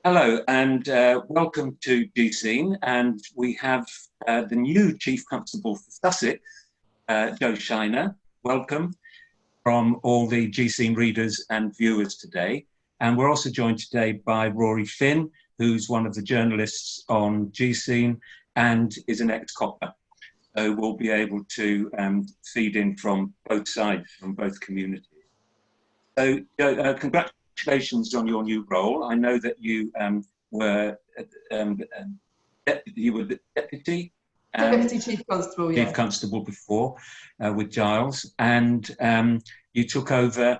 Hello and welcome to Gscene, and we have the new Chief Constable for Sussex, Shiner. Welcome from all the Gscene readers and viewers today. And we're also joined today by Rory Finn, who's one of the journalists on Gscene and is an ex-copper. So we'll be able to feed in from both sides, from both communities. So congratulations on your new role. I know that you were the deputy Deputy Chief Constable, Chief Constable before with Giles, and you took over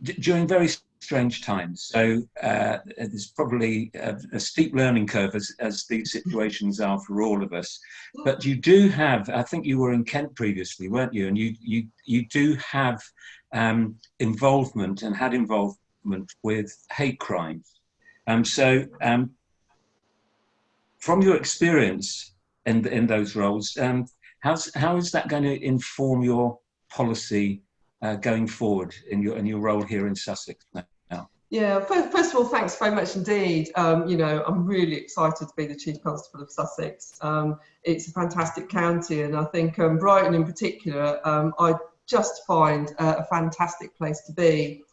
during very strange times. So there's probably a steep learning curve as these situations are for all of us. But you do have, I think you were in Kent previously, weren't you? And you do have involvement and had involvement with hate crimes. So from your experience in those roles, how is that going to inform your policy going forward in your role here in Sussex now? Yeah, first of all, thanks very much indeed. I'm really excited to be the Chief Constable of Sussex. It's a fantastic county, and I think Brighton in particular, I just find a fantastic place to be.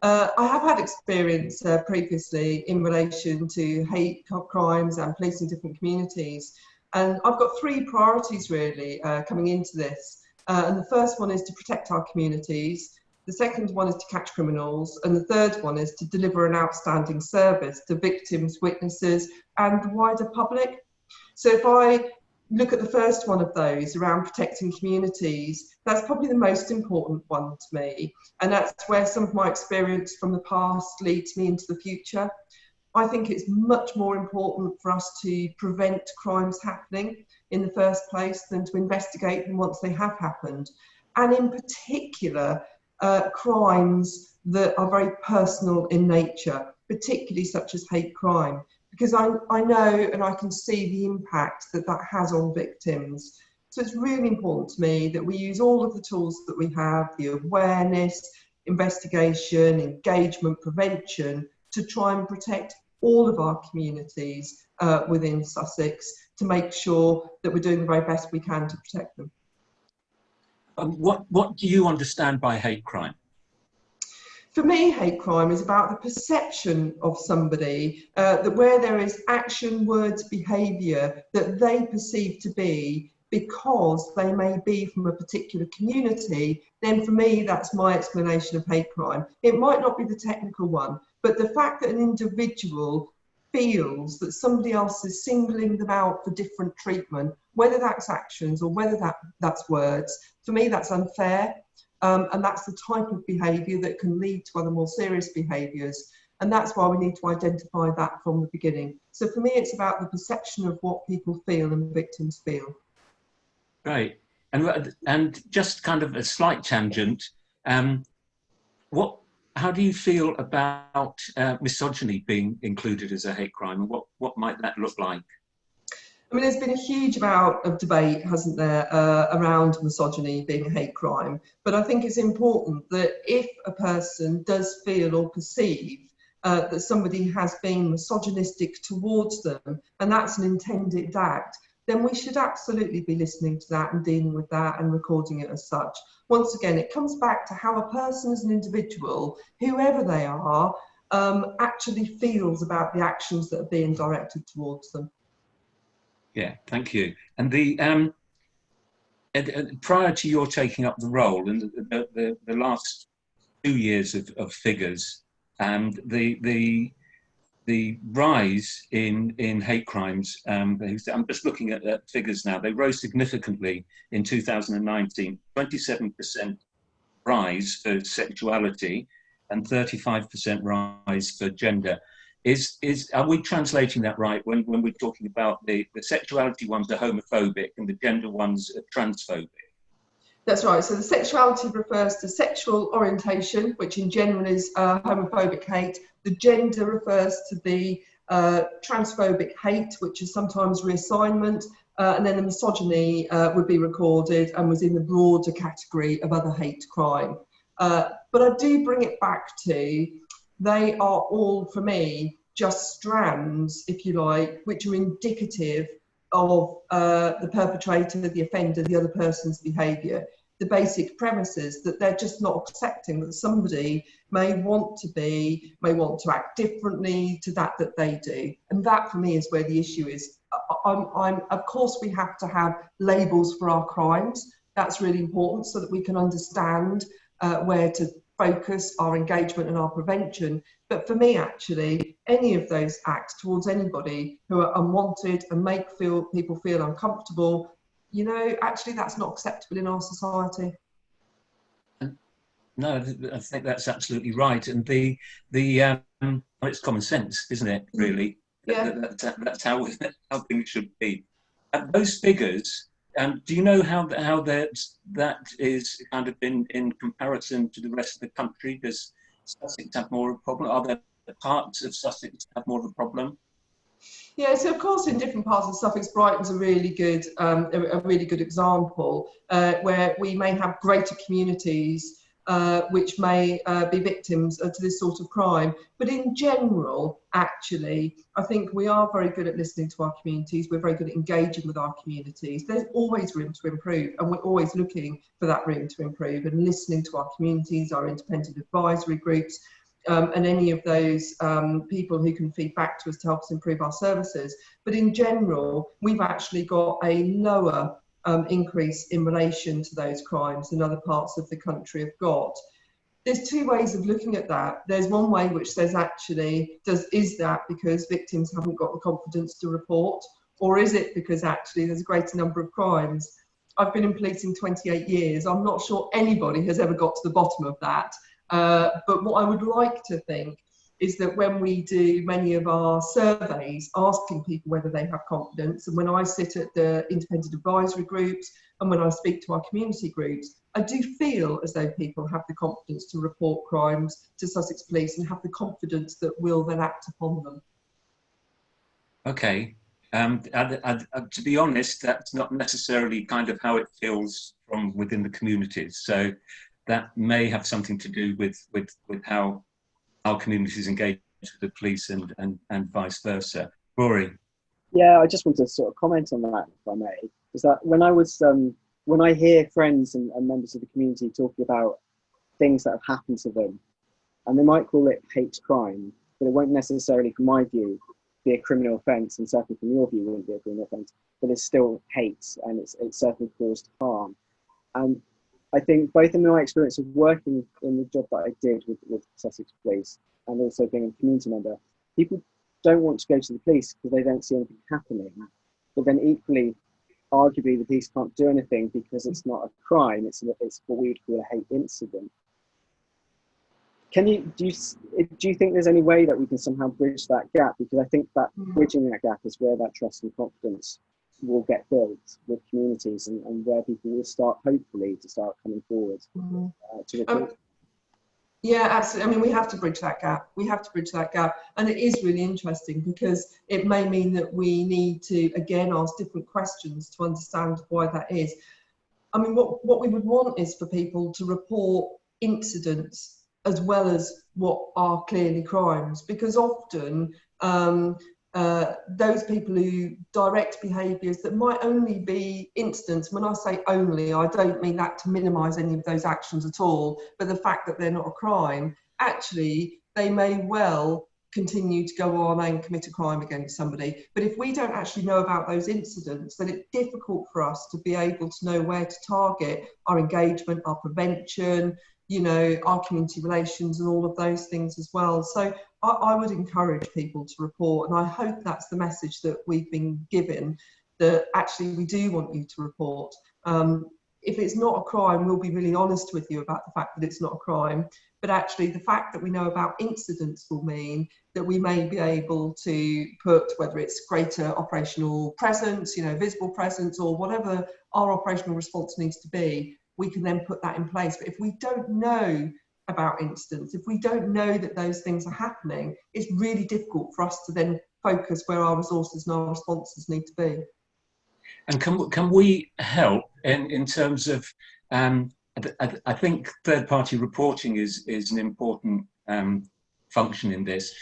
I have had experience previously in relation to hate crimes and policing different communities, and I've got three priorities really coming into this. And the first one is to protect our communities. The second one is to catch criminals. And the third one is to deliver an outstanding service to victims, witnesses, and the wider public. So if I look at the first one of those around protecting communities, that's probably the most important one to me. And that's where some of my experience from the past leads me into the future. I think it's much more important for us to prevent crimes happening in the first place than to investigate them once they have happened. And in particular, crimes that are very personal in nature, particularly such as hate crime, because I know and I can see the impact that that has on victims. So it's really important to me that we use all of the tools that we have, the awareness, investigation, engagement, prevention, to try and protect all of our communities within Sussex, to make sure that we're doing the very best we can to protect them. What do you understand by hate crime? For me, hate crime is about the perception of somebody that where there is action, words, behaviour that they perceive to be because they may be from a particular community, then for me, that's my explanation of hate crime. It might not be the technical one, but the fact that an individual feels that somebody else is singling them out for different treatment, whether that's actions or whether that's words, for me that's unfair, and that's the type of behaviour that can lead to other more serious behaviours, and that's why we need to identify that from the beginning. So for me it's about the perception of what people feel and victims feel. Great. And just kind of a slight tangent, how do you feel about misogyny being included as a hate crime, and what might that look like? I mean, there's been a huge amount of debate, hasn't there, around misogyny being a hate crime. But I think it's important that if a person does feel or perceive that somebody has been misogynistic towards them, and that's an intended act, then we should absolutely be listening to that and dealing with that and recording it as such. Once again, it comes back to how a person as an individual, whoever they are, actually feels about the actions that are being directed towards them. Yeah, thank you. And the prior to your taking up the role, in the last 2 years of figures, and the rise in hate crimes, I'm just looking at figures now, they rose significantly in 2019, 27% rise for sexuality and 35% rise for gender. Are we translating that right when we're talking about the sexuality ones are homophobic and the gender ones are transphobic? That's right. So the sexuality refers to sexual orientation, which in general is homophobic hate. The gender refers to the transphobic hate, which is sometimes reassignment. And then the misogyny would be recorded and was in the broader category of other hate crime. But I do bring it back to, they are all, for me, just strands, if you like, which are indicative of the perpetrator, the offender, the other person's behaviour. The basic premises that they're just not accepting that somebody may want to act differently to that they do. And that for me is where the issue is. Of course, we have to have labels for our crimes. That's really important so that we can understand where to focus our engagement and our prevention. But for me, actually, any of those acts towards anybody who are unwanted and make people feel uncomfortable, you know, actually that's not acceptable in our society. No, I think that's absolutely right. And it's common sense, isn't it? Really, Yeah. That's how things should be. Those figures. Do you know how that is kind of in comparison to the rest of the country? Does Sussex have more of a problem? Are there parts of Sussex that have more of a problem? Yeah, so of course in different parts of Sussex, Brighton's a really good example where we may have greater communities which may be victims to this sort of crime. But in general, actually, I think we are very good at listening to our communities. We're very good at engaging with our communities. There's always room to improve, and we're always looking for that room to improve and listening to our communities, our independent advisory groups, and any of those people who can feed back to us to help us improve our services. But in general, we've actually got a lower increase in relation to those crimes than other parts of the country have got. There's two ways of looking at that. There's one way which says actually, is that because victims haven't got the confidence to report, or is it because actually there's a greater number of crimes? I've been in policing 28 years. I'm not sure anybody has ever got to the bottom of that. But what I would like to think is that when we do many of our surveys asking people whether they have confidence, and when I sit at the independent advisory groups and when I speak to our community groups, I do feel as though people have the confidence to report crimes to Sussex Police and have the confidence that we'll then act upon them. Okay. To be honest, that's not necessarily kind of how it feels from within the communities. So that may have something to do with how our communities engage with the police and vice versa. Rory? Yeah, I just want to sort of comment on that, if I may. Is that when I hear friends and members of the community talking about things that have happened to them, and they might call it hate crime, but it won't necessarily, from my view, be a criminal offence, and certainly from your view, wouldn't be a criminal offence, but it's still hate, and it's certainly caused harm. And I think both in my experience of working in the job that I did with Sussex Police and also being a community member, people don't want to go to the police because they don't see anything happening. But then equally, arguably, the police can't do anything because it's not a crime, it's what we would call a hate incident. Do you think there's any way that we can somehow bridge that gap? Because I think that bridging that gap is where that trust and confidence will get built with communities and where people will start, hopefully, to start coming forward to report. Yeah, absolutely. I mean, we have to bridge that gap. And it is really interesting because it may mean that we need to, again, ask different questions to understand why that is. I mean, what we would want is for people to report incidents as well as what are clearly crimes, because often those people who direct behaviours that might only be incidents, when I say only, I don't mean that to minimise any of those actions at all, but the fact that they're not a crime, actually they may well continue to go on and commit a crime against somebody. But if we don't actually know about those incidents, then it's difficult for us to be able to know where to target our engagement, our prevention, you know, our community relations and all of those things as well. So I would encourage people to report, and I hope that's the message that we've been given, that actually we do want you to report. If it's not a crime, we'll be really honest with you about the fact that it's not a crime, but actually the fact that we know about incidents will mean that we may be able to put, whether it's greater operational presence, you know, visible presence, or whatever our operational response needs to be, we can then put that in place. But if we don't know about incidents, if we don't know that those things are happening, it's really difficult for us to then focus where our resources and our responses need to be. And can we help in terms of, I think third-party reporting is an important function in this.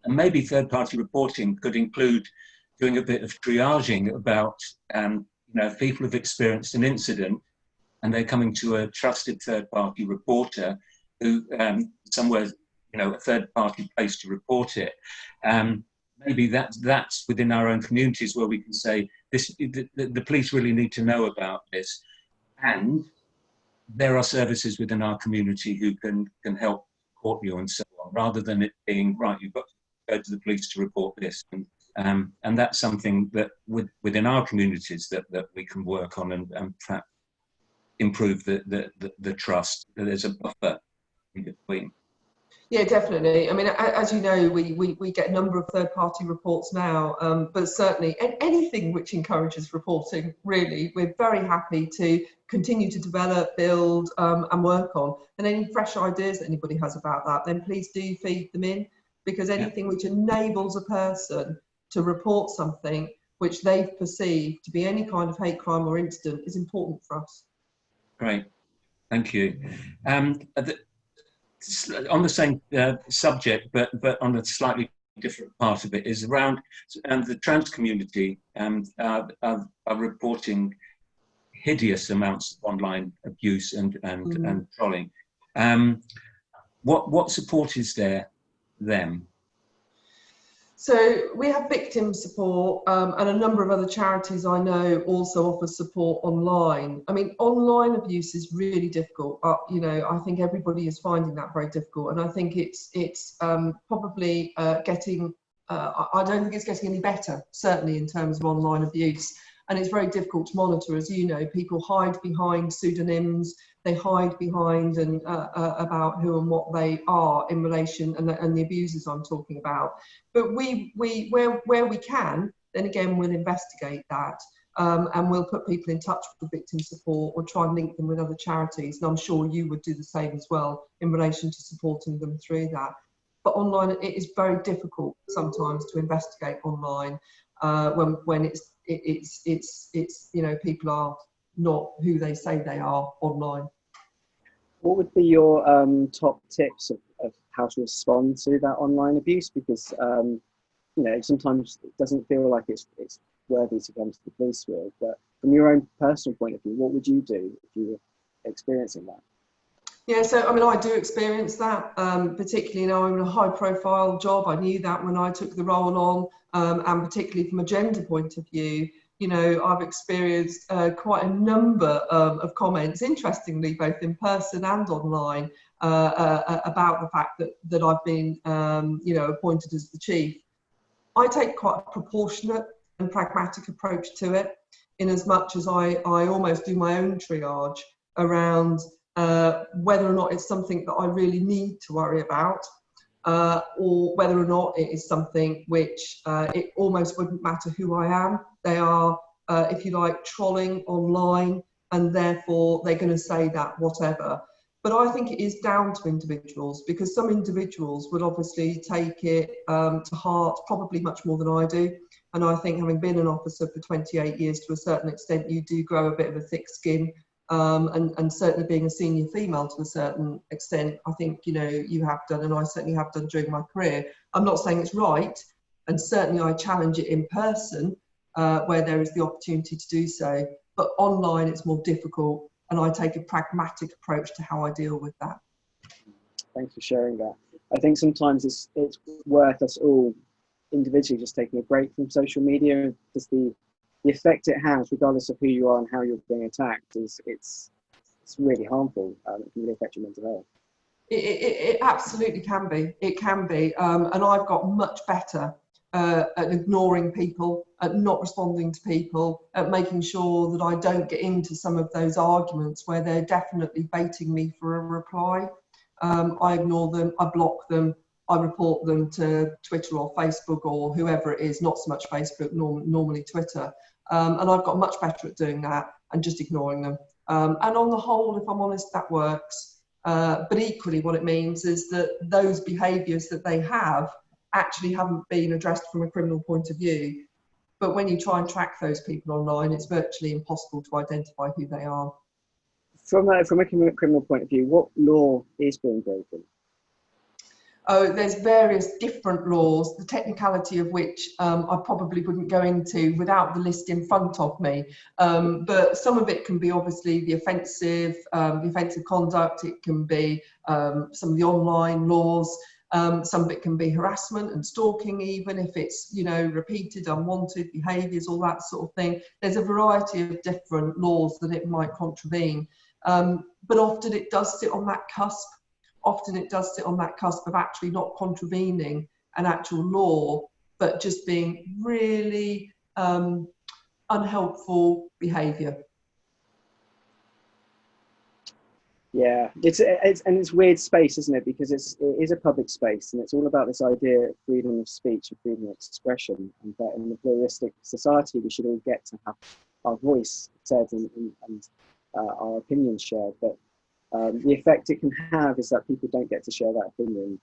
And maybe third-party reporting could include doing a bit of triaging about, if people have experienced an incident and they're coming to a trusted third-party reporter who, somewhere, a third-party place to report it. Maybe that's within our own communities where we can say, the police really need to know about this. And there are services within our community who can help support you and so on, rather than it being, right, you've got to go to the police to report this. And that's something that within our communities that we can work on and perhaps improve the trust. There's a buffer in between. Yeah, definitely. I mean, as you know, we get a number of third-party reports now, but certainly anything which encourages reporting, really, we're very happy to continue to develop, build, and work on. And any fresh ideas that anybody has about that, then please do feed them in, because anything which enables a person to report something which they've perceived to be any kind of hate crime or incident is important for us. Great, thank you. On the same subject, but on a slightly different part of it, is around the trans community are reporting hideous amounts of online abuse and trolling. What support is there them? So we have victim support, and a number of other charities I know also offer support online. I mean, online abuse is really difficult. I think everybody is finding that very difficult, and I think it's probably getting. I don't think it's getting any better, certainly in terms of online abuse. And it's very difficult to monitor, as you know. People hide behind pseudonyms. They hide behind and about who and what they are in relation, and the abusers I'm talking about. But where we can, then again, we'll investigate that, and we'll put people in touch with victim support or try and link them with other charities. And I'm sure you would do the same as well in relation to supporting them through that. But online, it is very difficult sometimes to investigate online when it's people are not who they say they are online. What would be your top tips of how to respond to that online abuse? Because sometimes it doesn't feel like it's worthy to come to the police with. But from your own personal point of view, what would you do if you were experiencing that? Yeah, so I mean, I do experience that, particularly, I'm in a high-profile job. I knew that when I took the role on, and particularly from a gender point of view. I've experienced quite a number of comments, interestingly, both in person and online, about the fact that I've been, appointed as the chief. I take quite a proportionate and pragmatic approach to it, in as much as I almost do my own triage around whether or not it's something that I really need to worry about, or whether or not it is something which it almost wouldn't matter who I am. They are, if you like, trolling online, and therefore they're going to say that whatever. But I think it is down to individuals, because some individuals would obviously take it to heart probably much more than I do. And I think, having been an officer for 28 years, to a certain extent, you do grow a bit of a thick skin. And certainly being a senior female to a certain extent, I think, you have done, and I certainly have done during my career. I'm not saying it's right, and certainly I challenge it in person where there is the opportunity to do so. But online, it's more difficult, and I take a pragmatic approach to how I deal with that. Thanks for sharing that. I think sometimes it's worth us all individually just taking a break from social media, just the effect it has, regardless of who you are and how you're being attacked, it's really harmful. It can really affect your mental health. It absolutely can be. It can be. And I've got much better at ignoring people, at not responding to people, at making sure that I don't get into some of those arguments where they're definitely baiting me for a reply. I ignore them, I block them, I report them to Twitter or Facebook or whoever it is, not so much Facebook, normally Twitter. And I've got much better at doing that and just ignoring them. And on the whole, if I'm honest, that works. But equally, what it means is that those behaviours that they have actually haven't been addressed from a criminal point of view. But when you try and track those people online, it's virtually impossible to identify who they are. From a criminal point of view, what law is being broken? Oh, there's various different laws, the technicality of which I probably wouldn't go into without the list in front of me. But some of it can be obviously the offensive conduct. It can be some of the online laws. Some of it can be harassment and stalking, even if it's, you know, repeated unwanted behaviours, all that sort of thing. There's a variety of different laws that it might contravene. But often it does sit on that cusp. Often it does sit on that cusp of actually not contravening an actual law, but just being really unhelpful behaviour. Yeah, it's weird space, isn't it? Because it is a public space, and it's all about this idea of freedom of speech and freedom of expression, and that in a pluralistic society we should all get to have our voice said and our opinions shared. But the effect it can have is that people don't get to share that opinion.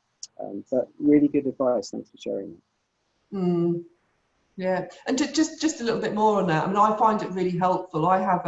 But really good advice. Thanks for sharing. Yeah, and just a little bit more on that. I mean, I find it really helpful. I have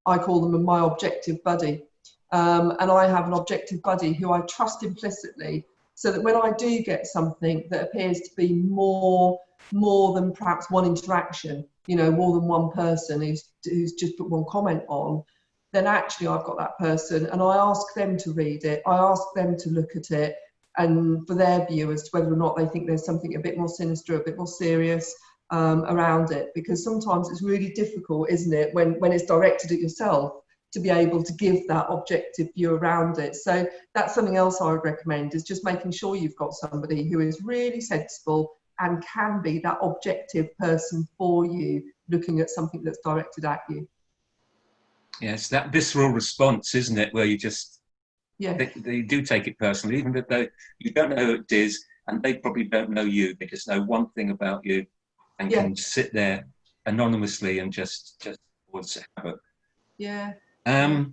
I call them my objective buddy, and I have an objective buddy who I trust implicitly, so that when I do get something that appears to be more than perhaps one interaction, you know, more than one person who's just put one comment on, then actually I've got that person and I ask them to read it. I ask them to look at it and for their view as to whether or not they think there's something a bit more sinister, a bit more serious around it. Because sometimes it's really difficult, isn't it, when it's directed at yourself, to be able to give that objective view around it. So that's something else I would recommend, is just making sure you've got somebody who is really sensible and can be that objective person for you, looking at something that's directed at you. Yes, that visceral response, isn't it, where you just, yeah, they do take it personally, even though you don't know who it is, and they probably don't know you. They just know one thing about you, and can sit there anonymously and just cause havoc. Yeah. Now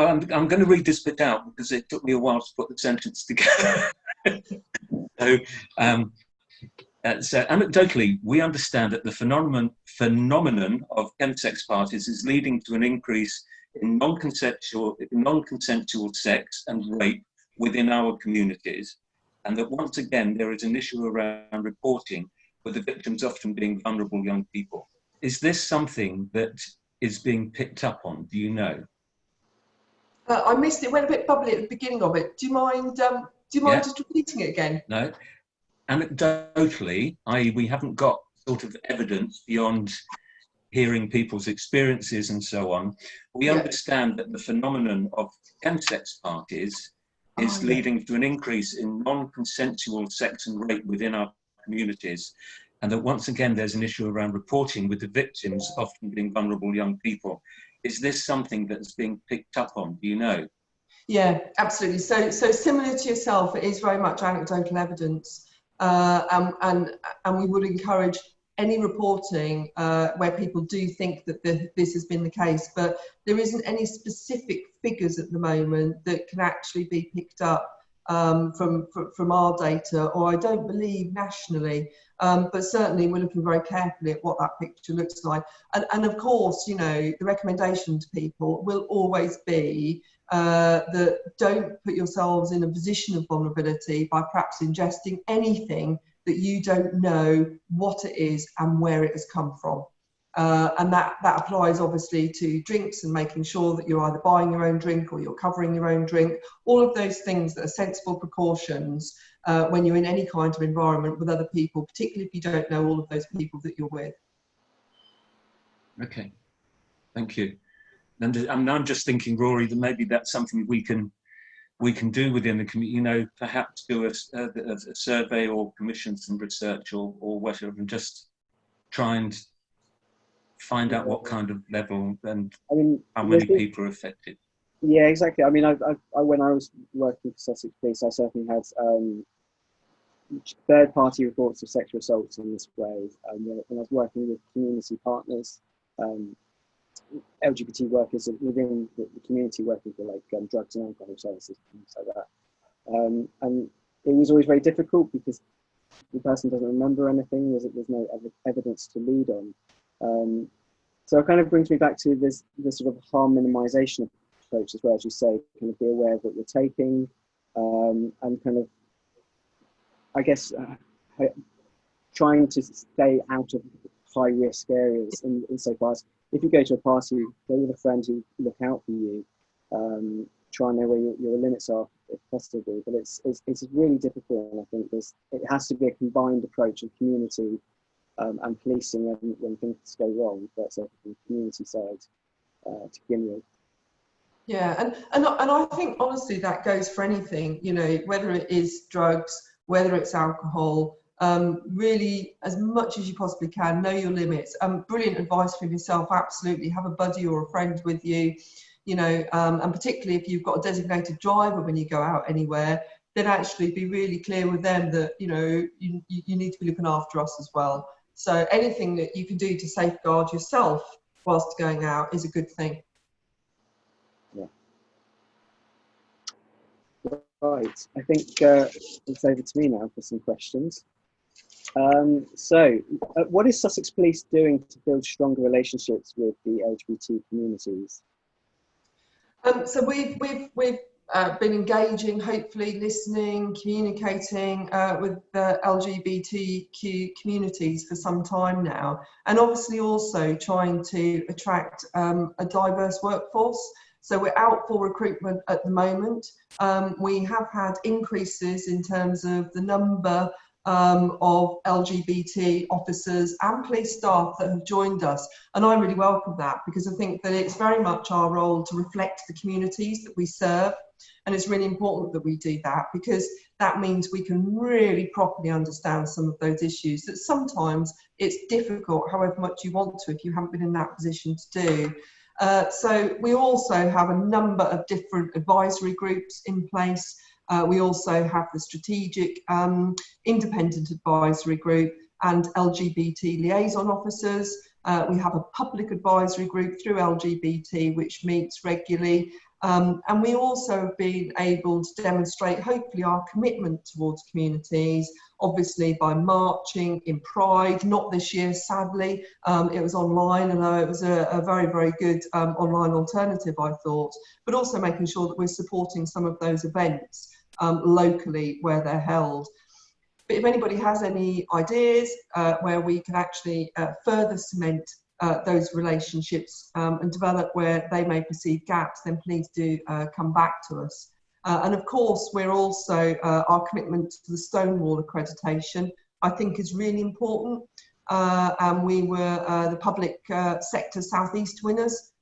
I'm going to read this bit out because it took me a while to put the sentence together. So anecdotally, we understand that the phenomenon of chemsex parties is leading to an increase in non-consensual sex and rape within our communities, and that once again there is an issue around reporting, with the victims often being vulnerable young people. Is this something that is being picked up on? Do you know? I missed it. Went a bit bubbly at the beginning of it. Do you mind just repeating it again? No. Anecdotally, i.e. we haven't got sort of evidence beyond hearing people's experiences and so on. We understand that the phenomenon of chemsex parties is leading to an increase in non-consensual sex and rape within our communities, and that once again there's an issue around reporting, with the victims often being vulnerable young people. Is this something that's being picked up on? Do you know? Yeah, absolutely. So similar to yourself, it is very much anecdotal evidence. And we would encourage any reporting where people do think that this has been the case, but there isn't any specific figures at the moment that can actually be picked up from our data, or I don't believe nationally, but certainly we're looking very carefully at what that picture looks like. And of course, you know, the recommendation to people will always be that don't put yourselves in a position of vulnerability by perhaps ingesting anything that you don't know what it is and where it has come from. And that applies obviously to drinks, and making sure that you're either buying your own drink or you're covering your own drink. All of those things that are sensible precautions when you're in any kind of environment with other people, particularly if you don't know all of those people that you're with. Okay, thank you. And I'm just thinking, Rory, that maybe that's something we can do within the community. You know, perhaps do a survey or commission some research or whatever, and just try and find out what kind of level and how many people are affected. Yeah, exactly. I mean, I when I was working for Sussex Police, I certainly had third-party reports of sexual assaults in this way. When I was working with community partners, LGBT workers within the community, working for like drugs and alcohol services, things like that. And it was always very difficult because the person doesn't remember anything. There's no evidence to lead on. So it kind of brings me back to this sort of harm minimization approach as well, as you say, kind of be aware of what you're taking, and kind of, I guess, trying to stay out of high risk areas in so far as if you go to a party, go with a friend who look out for you, try and know where your limits are if possible. But it's really difficult, and I think it has to be a combined approach of community and policing when things go wrong. That's from the community side to begin with. Yeah, and I think honestly that goes for anything, you know, whether it is drugs, whether it's alcohol. Really, as much as you possibly can, know your limits. Brilliant advice from yourself. Absolutely, have a buddy or a friend with you, you know, and particularly if you've got a designated driver when you go out anywhere, then actually be really clear with them that, you know, you need to be looking after us as well. So anything that you can do to safeguard yourself whilst going out is a good thing. Yeah. Right, I think it's over to me now for some questions. What is Sussex Police doing to build stronger relationships with the LGBT communities? So we've been engaging, hopefully listening, communicating with the LGBTQ communities for some time now, and obviously also trying to attract a diverse workforce. So we're out for recruitment at the moment. We have had increases in terms of the number of LGBT officers and police staff that have joined us, and I really welcome that, because I think that it's very much our role to reflect the communities that we serve, and it's really important that we do that, because that means we can really properly understand some of those issues that sometimes it's difficult, however much you want to, if you haven't been in that position to do. So we also have a number of different advisory groups in place. We also have the strategic independent advisory group and LGBT liaison officers. We have a public advisory group through LGBT which meets regularly. And we also have been able to demonstrate, hopefully, our commitment towards communities, obviously by marching in Pride, not this year, sadly. It was online, although it was a very, very good online alternative, I thought, but also making sure that we're supporting some of those events locally where they're held. But if anybody has any ideas where we can actually further cement those relationships and develop where they may perceive gaps, then please do come back to us. And of course, we're also, our commitment to the Stonewall accreditation, I think, is really important. And we were the public sector Southeast winners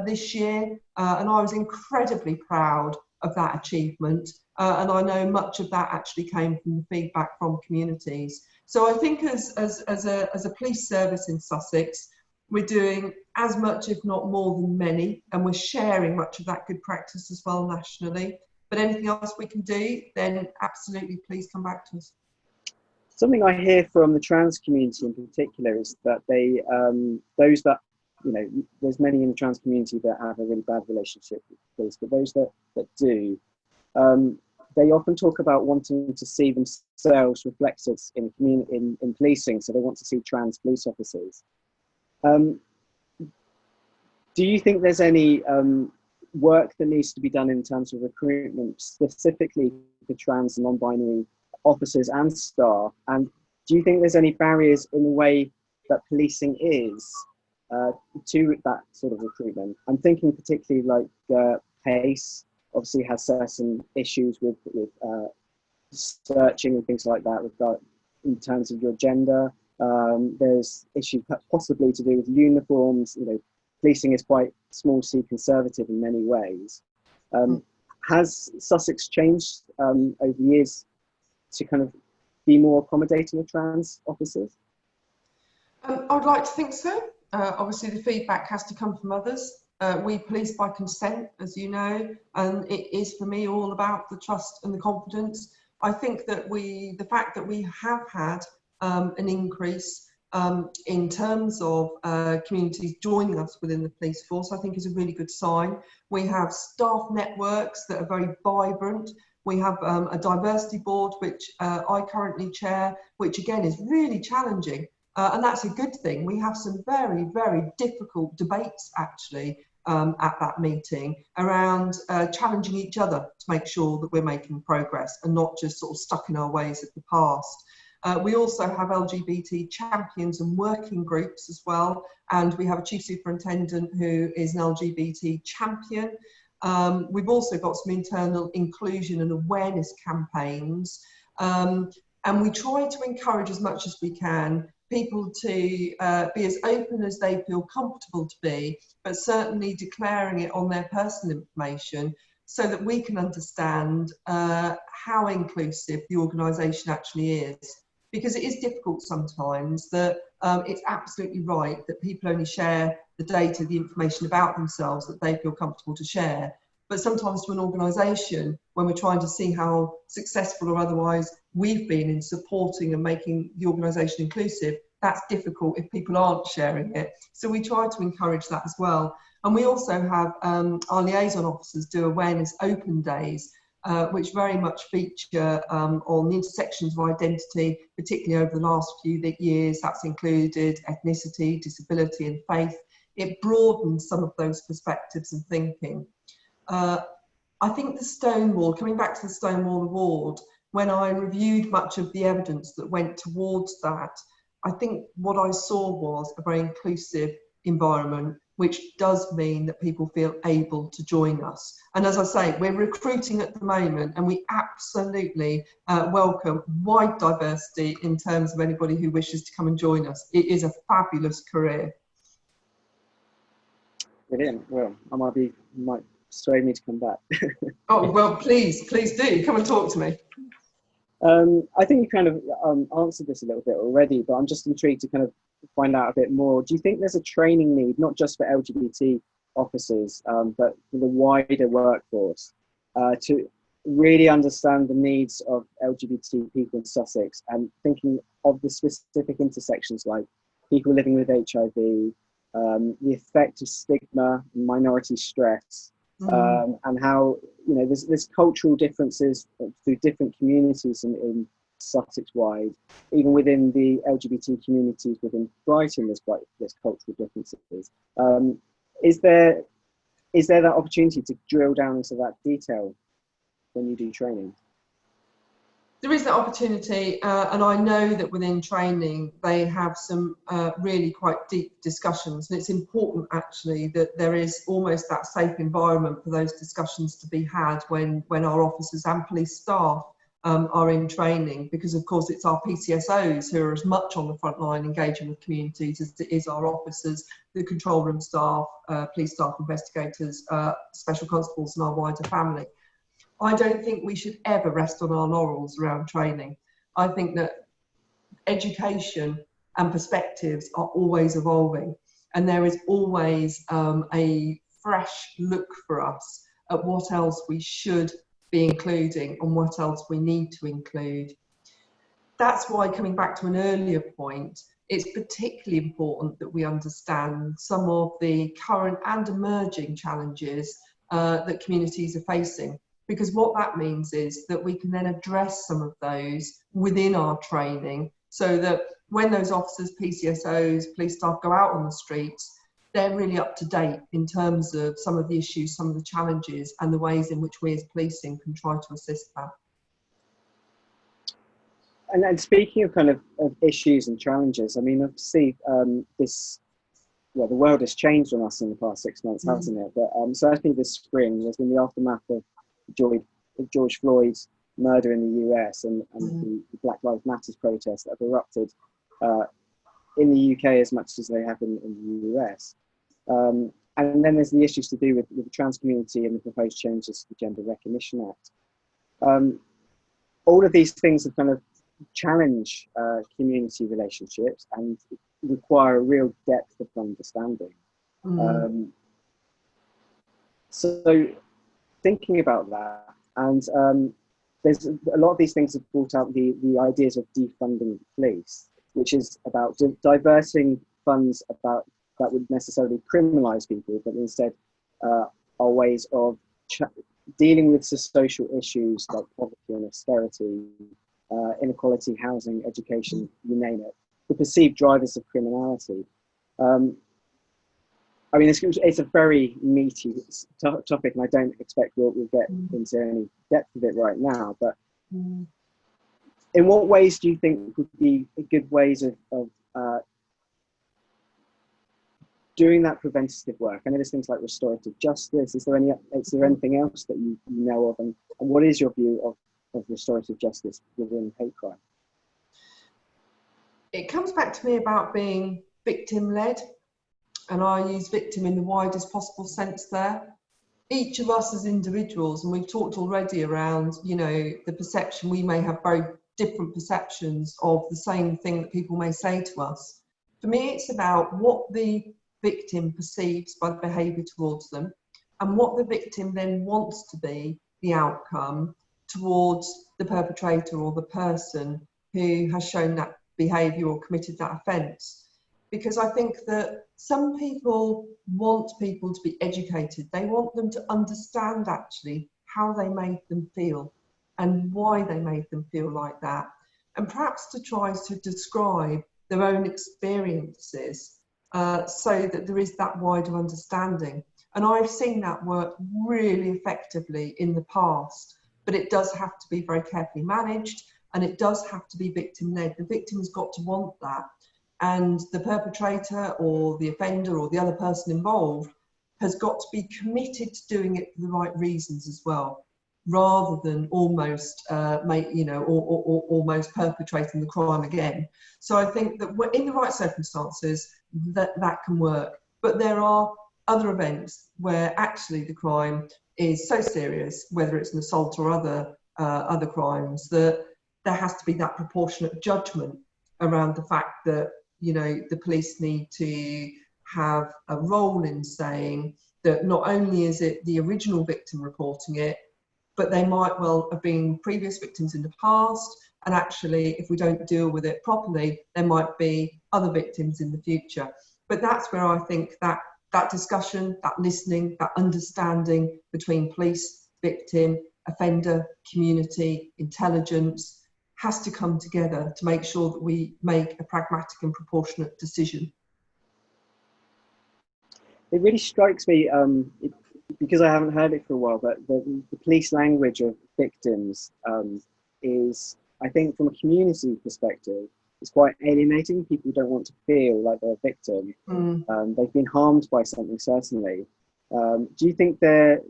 this year, and I was incredibly proud of that achievement. And I know much of that actually came from the feedback from communities. So I think as a police service in Sussex, we're doing as much, if not more than many, and we're sharing much of that good practice as well nationally. But anything else we can do, then absolutely please come back to us. Something I hear from the trans community in particular is that they, those that, you know, there's many in the trans community that have a really bad relationship with police, but those that do, they often talk about wanting to see themselves reflected in policing, so they want to see trans police officers. Do you think there's any work that needs to be done in terms of recruitment specifically for trans and non-binary officers and staff? And do you think there's any barriers in the way that policing is to that sort of recruitment? I'm thinking particularly like PACE obviously has certain issues with searching and things like that in terms of your gender. There's issues possibly to do with uniforms. You know, policing is quite small c conservative in many ways. Has Sussex changed over the years to kind of be more accommodating of trans officers? I would like to think so. Obviously the feedback has to come from others. We police by consent, as you know, and it is for me all about the trust and the confidence. I think that the fact that we have had an increase in terms of communities joining us within the police force, I think is a really good sign. We have staff networks that are very vibrant. We have a diversity board, which I currently chair, which again is really challenging. And that's a good thing. We have some very, very difficult debates, actually, at that meeting around challenging each other to make sure that we're making progress and not just sort of stuck in our ways of the past. We also have LGBT champions and working groups as well, and we have a chief superintendent who is an LGBT champion. We've also got some internal inclusion and awareness campaigns, and we try to encourage as much as we can people to be as open as they feel comfortable to be, but certainly declaring it on their personal information so that we can understand how inclusive the organisation actually is. Because it is difficult sometimes that it's absolutely right that people only share the data, the information about themselves that they feel comfortable to share. But sometimes to an organisation, when we're trying to see how successful or otherwise we've been in supporting and making the organisation inclusive, that's difficult if people aren't sharing it. So we try to encourage that as well. And we also have our liaison officers do awareness open days, which very much feature on the intersections of identity, particularly over the last few years. That's included ethnicity, disability and faith. It broadens some of those perspectives and thinking. I think the Stonewall, coming back to the Stonewall Award, when I reviewed much of the evidence that went towards that, I think what I saw was a very inclusive environment, which does mean that people feel able to join us. And as I say, we're recruiting at the moment, and we absolutely welcome wide diversity in terms of anybody who wishes to come and join us. It is a fabulous career. Brilliant. Well, I might sway me to come back. Oh, well, please do. Come and talk to me. I think you kind of answered this a little bit already, but I'm just intrigued to kind of find out a bit more. Do you think there's a training need, not just for LGBT officers, but for the wider workforce, to really understand the needs of LGBT people in Sussex, and thinking of the specific intersections like people living with HIV, the effect of stigma and minority stress, and how, you know, there's cultural differences through different communities in Sussex wide, even within the LGBT communities within Brighton. There's cultural differences. Is there that opportunity to drill down into that detail when you do training? There is that opportunity, and I know that within training they have some really quite deep discussions, and it's important actually that there is almost that safe environment for those discussions to be had when our officers and police staff are in training, because of course it's our PCSOs who are as much on the front line engaging with communities as it is our officers, the control room staff, police staff, investigators, special constables and our wider family. I don't think we should ever rest on our laurels around training. I think that education and perspectives are always evolving, and there is always a fresh look for us at what else we should be including and what else we need to include. That's why, coming back to an earlier point, it's particularly important that we understand some of the current and emerging challenges that communities are facing. Because what that means is that we can then address some of those within our training, so that when those officers, PCSOs, police staff go out on the streets, they're really up to date in terms of some of the issues, some of the challenges, and the ways in which we as policing can try to assist that. And speaking of kind of issues and challenges, I mean, obviously the world has changed on us in the past 6 months, hasn't it? But certainly this spring, there's been the aftermath of George Floyd's murder in the US and the Black Lives Matter protests that have erupted in the UK as much as they have in the US. And then there's the issues to do with the trans community and the proposed changes to the Gender Recognition Act. All of these things have kind of challenged community relationships and require a real depth of understanding. So thinking about that, and there's a lot of these things have brought out the ideas of defunding the police, which is about diverting funds that would necessarily criminalise people, but instead are ways of dealing with social issues like poverty and austerity, inequality, housing, education, you name it, the perceived drivers of criminality. I mean, it's a very meaty topic, and I don't expect we'll get into any depth of it right now. But in what ways do you think would be good ways of doing that preventative work? I know there's things like restorative justice. Is there anything else that you know of, and what is your view of restorative justice within hate crime? It comes back to me about being victim-led, and I use victim in the widest possible sense there. Each of us as individuals, and we've talked already around, you know, the perception, we may have very different perceptions of the same thing that people may say to us. For me, it's about what the victim perceives by the behaviour towards them, and what the victim then wants to be the outcome towards the perpetrator or the person who has shown that behaviour or committed that offence. Because I think that some people want people to be educated. They want them to understand actually how they made them feel and why they made them feel like that, and perhaps to try to describe their own experiences so that there is that wider understanding. And I've seen that work really effectively in the past, but it does have to be very carefully managed, and it does have to be victim-led. The victim's got to want that, and the perpetrator or the offender or the other person involved has got to be committed to doing it for the right reasons as well, rather than almost almost perpetrating the crime again. So I think that in the right circumstances that can work, but there are other events where actually the crime is so serious, whether it's an assault or other crimes, that there has to be that proportionate judgment around the fact that, you know, the police need to have a role in saying that not only is it the original victim reporting it, but they might well have been previous victims in the past, and actually if we don't deal with it properly, there might be other victims in the future. But that's where I think that discussion, that listening, that understanding between police, victim, offender, community, intelligence has to come together to make sure that we make a pragmatic and proportionate decision. It really strikes me, because I haven't heard it for a while, but the police language of victims is, I think from a community perspective, is quite alienating. People don't want to feel like they're a victim. They've been harmed by something, certainly. Do you think there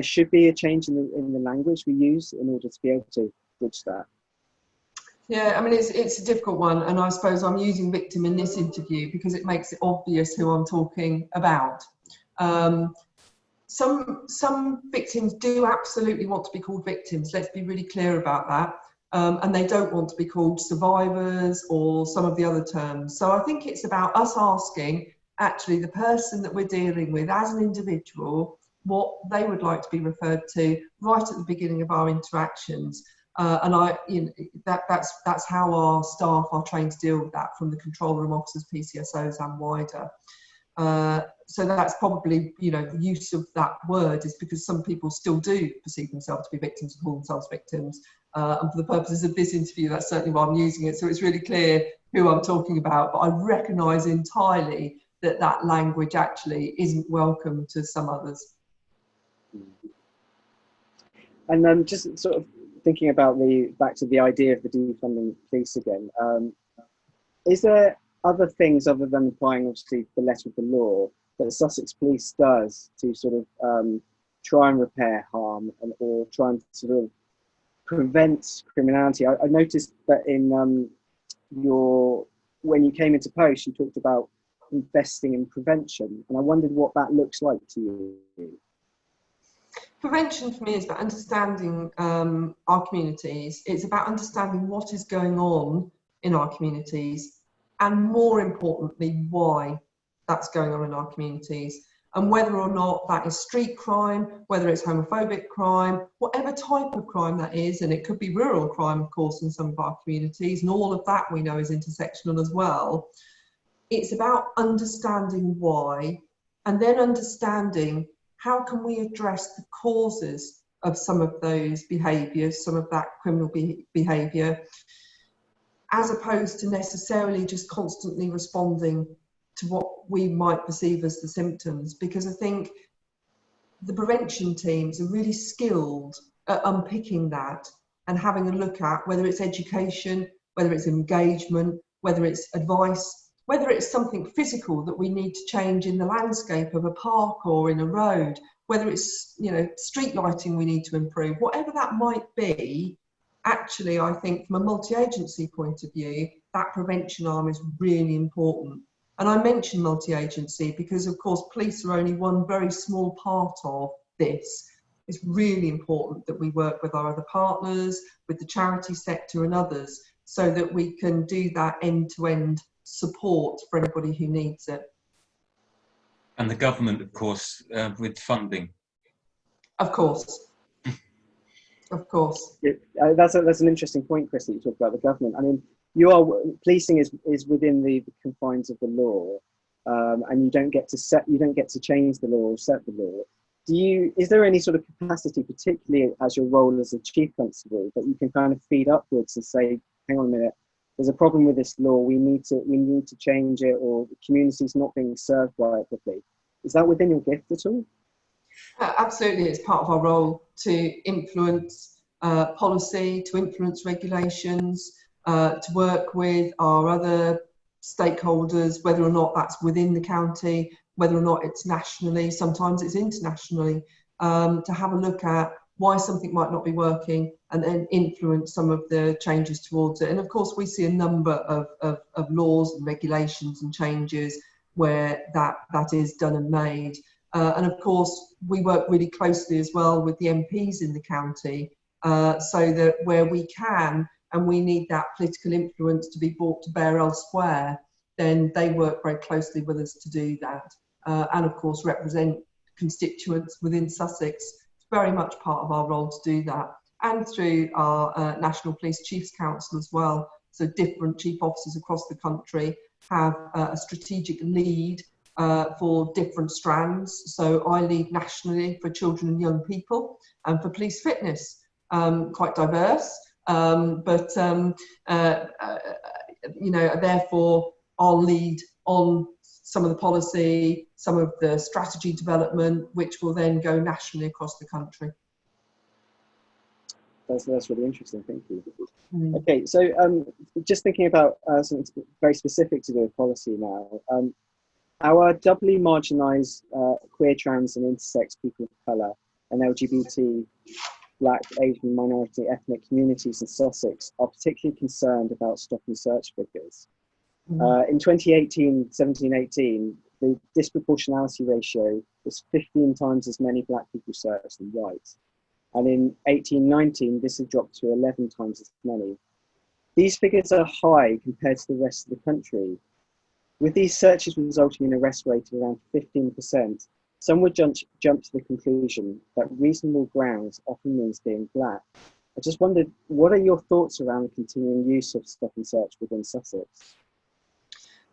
should be a change in the language we use in order to be able to bridge that? Yeah, I mean, it's a difficult one, and I suppose I'm using victim in this interview because it makes it obvious who I'm talking about. Some victims do absolutely want to be called victims, let's be really clear about that, and they don't want to be called survivors or some of the other terms. So I think it's about us asking, actually, the person that we're dealing with as an individual, what they would like to be referred to right at the beginning of our interactions. That's how our staff are trained to deal with that, from the control room officers, PCSOs and wider. So that's probably, you know, the use of that word is because some people still do perceive themselves to be victims and call themselves victims. And for the purposes of this interview, that's certainly why I'm using it. So it's really clear who I'm talking about, but I recognise entirely that that language actually isn't welcome to some others. And just sort of thinking about back to the idea of the defunding police again, is there other things other than applying obviously the letter of the law that Sussex Police does to sort of try and repair harm or try and sort of prevent criminality? I noticed that in when you came into post, you talked about investing in prevention, and I wondered what that looks like to you. Prevention for me is about understanding our communities. It's about understanding what is going on in our communities, and more importantly, why that's going on in our communities, and whether or not that is street crime, whether it's homophobic crime, whatever type of crime that is, and it could be rural crime, of course, in some of our communities, and all of that we know is intersectional as well. It's about understanding why, and then understanding how can we address the causes of some of those behaviours, some of that criminal behaviour, as opposed to necessarily just constantly responding to what we might perceive as the symptoms, because I think the prevention teams are really skilled at unpicking that and having a look at whether it's education, whether it's engagement, whether it's advice, whether it's something physical that we need to change in the landscape of a park or in a road, whether it's, you know, street lighting we need to improve, whatever that might be. Actually, I think from a multi-agency point of view, that prevention arm is really important. And I mention multi-agency because, of course, police are only one very small part of this. It's really important that we work with our other partners, with the charity sector and others, so that we can do that end-to-end support for anybody who needs it. And the government, of course, with funding. Of course. Of course. That's an interesting point, Chris, that you talk about the government. I mean, policing is within the confines of the law, and you don't get to change the law or set the law. Is there any sort of capacity, particularly as your role as a chief constable, that you can kind of feed upwards and say, hang on a minute, there's a problem with this law, we need to change it, or the community's not being served by it properly? Is that within your gift at all? Absolutely, it's part of our role to influence policy, to influence regulations, to work with our other stakeholders, whether or not that's within the county, whether or not it's nationally, sometimes it's internationally, to have a look at why something might not be working and then influence some of the changes towards it. And of course, we see a number of laws and regulations and changes where that is done and made. And of course, we work really closely as well with the MPs in the county, so that where we can, and we need that political influence to be brought to bear elsewhere, then they work very closely with us to do that. And of course, represent constituents within Sussex. It's very much part of our role to do that. And through our National Police Chiefs Council as well. So different chief officers across the country have a strategic lead for different strands. So I lead nationally for children and young people and for police fitness, quite diverse, but you know, therefore I'll lead on some of the policy, some of the strategy development, which will then go nationally across the country. That's really interesting, thank you. Okay, so just thinking about something very specific to do with policy now. Our doubly marginalised queer, trans and intersex people of colour and LGBT, Black, Asian, minority ethnic communities in Sussex are particularly concerned about stop and search figures. In 2018, the disproportionality ratio was 15 times as many black people searched than white. And in 18-19, this has dropped to 11 times as many. These figures are high compared to the rest of the country. With these searches resulting in an arrest rate of around 15%, some would jump to the conclusion that reasonable grounds often means being black. I just wondered, what are your thoughts around the continuing use of stop and search within Sussex?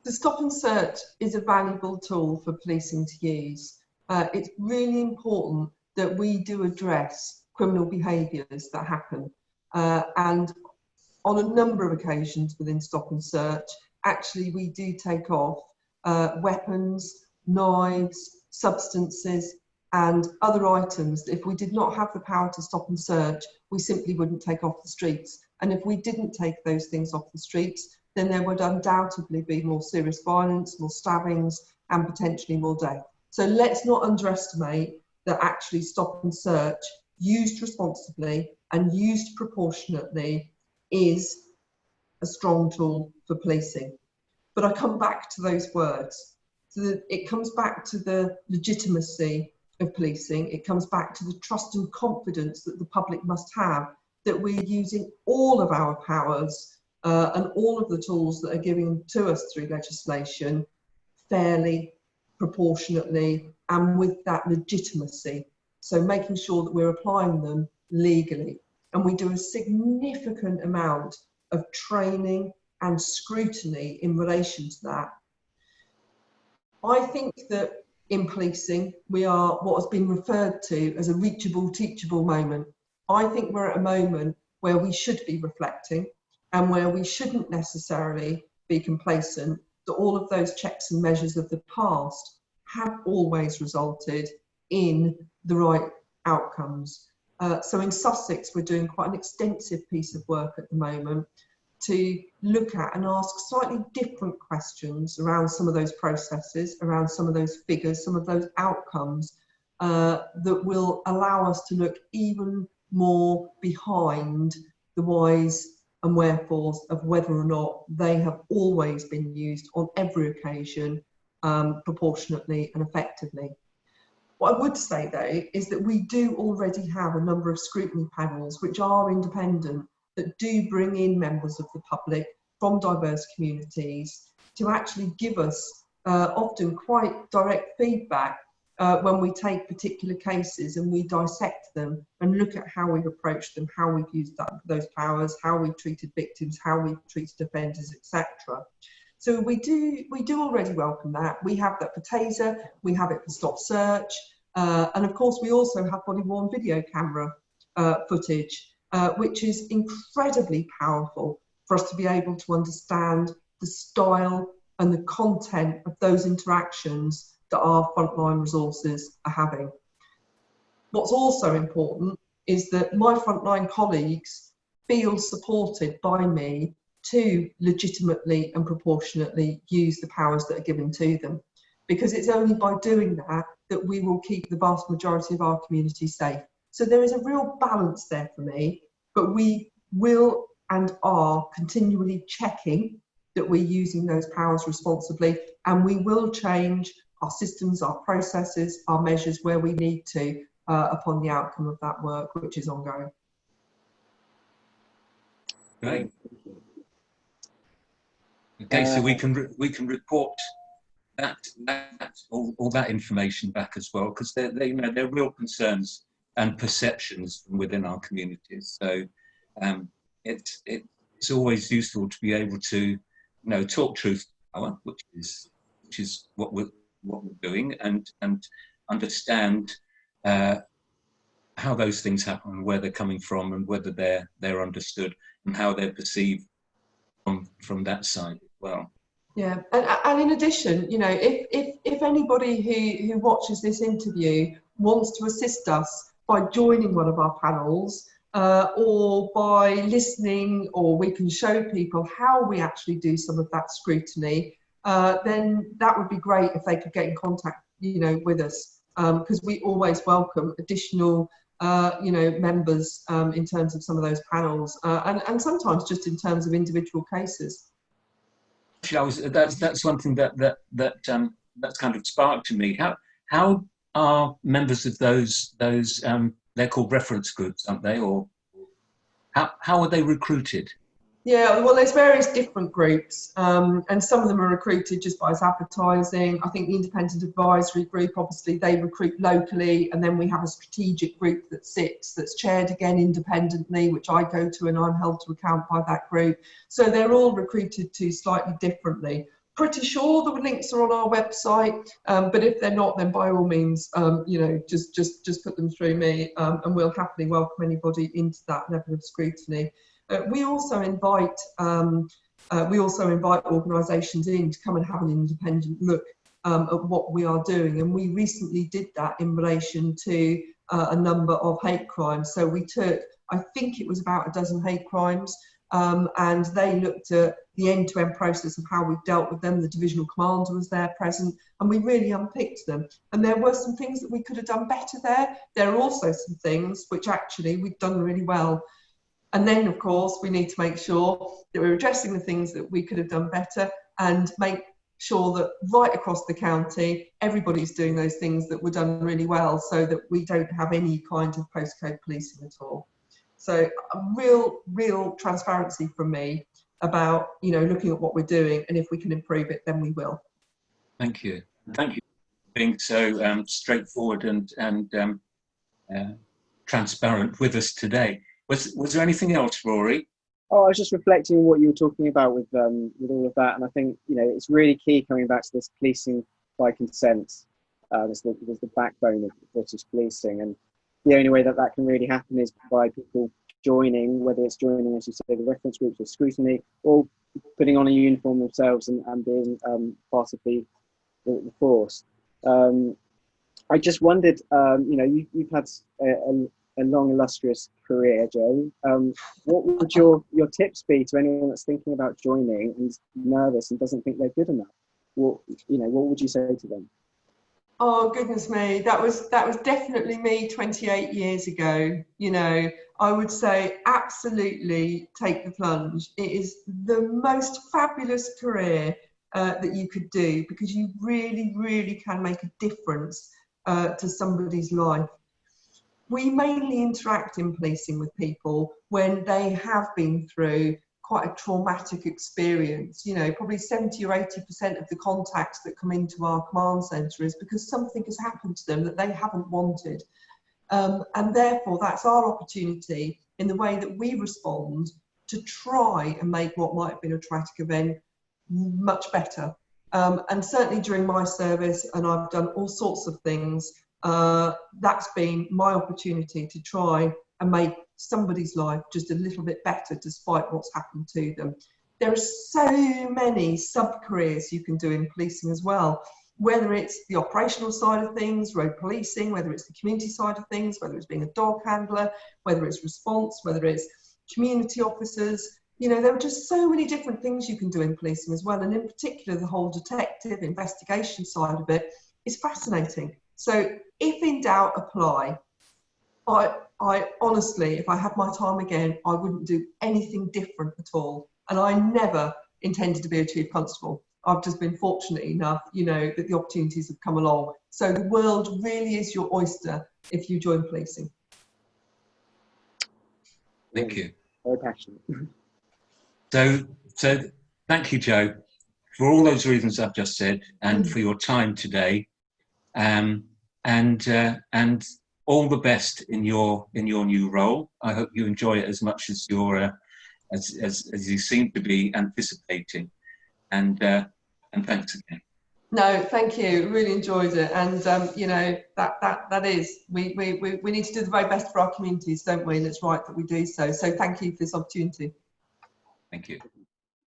The stop and search is a valuable tool for policing to use. It's really important that we do address criminal behaviours that happen. And on a number of occasions within stop and search, actually we do take off weapons, knives, substances and other items that if we did not have the power to stop and search, we simply wouldn't take off the streets. And if we didn't take those things off the streets, then there would undoubtedly be more serious violence, more stabbings and potentially more death. So let's not underestimate that actually stop and search, used responsibly and used proportionately, is a strong tool for policing. But I come back to those words. So it comes back to the legitimacy of policing. It comes back to the trust and confidence that the public must have that we're using all of our powers and all of the tools that are given to us through legislation fairly, proportionately, and with that legitimacy. So making sure that we're applying them legally. And we do a significant amount of training and scrutiny in relation to that. I think that in policing, we are what has been referred to as a reachable, teachable moment. I think we're at a moment where we should be reflecting and where we shouldn't necessarily be complacent, that all of those checks and measures of the past have always resulted in the right outcomes. So in Sussex, we're doing quite an extensive piece of work at the moment to look at and ask slightly different questions around some of those processes, around some of those figures, some of those outcomes that will allow us to look even more behind the whys and wherefores of whether or not they have always been used on every occasion proportionately and effectively. What I would say though is that we do already have a number of scrutiny panels which are independent, that do bring in members of the public from diverse communities to actually give us often quite direct feedback when we take particular cases and we dissect them and look at how we've approached them, how we've used those powers, how we've treated victims, how we've treated offenders, etc. So we do already welcome that. We have that for Taser, we have it for Stop Search, and of course we also have body-worn video camera footage, which is incredibly powerful for us to be able to understand the style and the content of those interactions that our frontline resources are having. What's also important is that my frontline colleagues feel supported by me to legitimately and proportionately use the powers that are given to them, because it's only by doing that that we will keep the vast majority of our community safe. So there is a real balance there for me, but we will and are continually checking that we're using those powers responsibly, and we will change our systems, our processes, our measures where we need to upon the outcome of that work, which is ongoing. Great. Okay, so we can report all that information back as well, because they're real concerns and perceptions from within our communities. So it's always useful to be able to talk truth to power, which is what we're doing, and understand how those things happen and where they're coming from and whether they're understood and how they're perceived from that side as well. Yeah, and in addition, if anybody who watches this interview wants to assist us by joining one of our panels or by listening, or we can show people how we actually do some of that scrutiny, then that would be great if they could get in contact, with us, because we always welcome additional, members in terms of some of those panels, and sometimes just in terms of individual cases. Actually, that's one thing that's kind of sparked to me. How are members of those they're called reference groups, aren't they? Or how are they recruited? Yeah, well, there's various different groups, and some of them are recruited just by advertising. I think the Independent Advisory Group, obviously, they recruit locally, and then we have a strategic group that's chaired again independently, which I go to, and I'm held to account by that group. So they're all recruited to slightly differently. Pretty sure the links are on our website, but if they're not, then by all means, just put them through me, and we'll happily welcome anybody into that level of scrutiny. We also invite organisations in to come and have an independent look at what we are doing, and we recently did that in relation to a number of hate crimes. So we took, I think it was about a dozen hate crimes, and they looked at the end-to-end process of how we dealt with them. The divisional commander was there present, and we really unpicked them. And there were some things that we could have done better there. There are also some things which actually we've done really well. And then, of course, we need to make sure that we're addressing the things that we could have done better, and make sure that right across the county, everybody's doing those things that were done really well, so that we don't have any kind of postcode policing at all. So a real transparency from me about, looking at what we're doing, and if we can improve it, then we will. Thank you. Thank you for being so straightforward and transparent with us today. Was there anything else, Rory? Oh, I was just reflecting on what you were talking about with all of that, and I think it's really key, coming back to this policing by consent. As the backbone of British policing, and the only way that can really happen is by people joining, whether it's joining, as you say, the reference groups or scrutiny, or putting on a uniform themselves and being part of the force. I just wondered, you know, you've had a long, illustrious career, Joe. What would your tips be to anyone that's thinking about joining and's nervous and doesn't think they're good enough? What would you say to them? Oh goodness me, that was definitely me 28 years ago. You know, I would say absolutely take the plunge. It is the most fabulous career that you could do, because you really, really can make a difference to somebody's life. We mainly interact in policing with people when they have been through quite a traumatic experience. You know, probably 70 or 80% of the contacts that come into our command centre is because something has happened to them that they haven't wanted. And therefore, that's our opportunity in the way that we respond to try and make what might have been a tragic event much better. And certainly during my service, and I've done all sorts of things, that's been my opportunity to try and make somebody's life just a little bit better despite what's happened to them. There are so many sub-careers you can do in policing as well, whether it's the operational side of things, road policing, whether it's the community side of things, whether it's being a dog handler, whether it's response, whether it's community officers. You know, there are just so many different things you can do in policing as well. And in particular, the whole detective investigation side of it is fascinating. So if in doubt, apply. I honestly, if I had my time again, I wouldn't do anything different at all. And I never intended to be a Chief Constable. I've just been fortunate enough, you know, that the opportunities have come along. So the world really is your oyster if you join policing. Thank you. Very passionate. So thank you, Joe, for all those reasons I've just said, and for your time today, and all the best in your new role. I hope you enjoy it as much as you're as you seem to be anticipating. And thanks again. No, thank you. Really enjoyed it. And you know, that is, we need to do the very best for our communities, don't we? And it's right that we do so. So thank you for this opportunity. Thank you.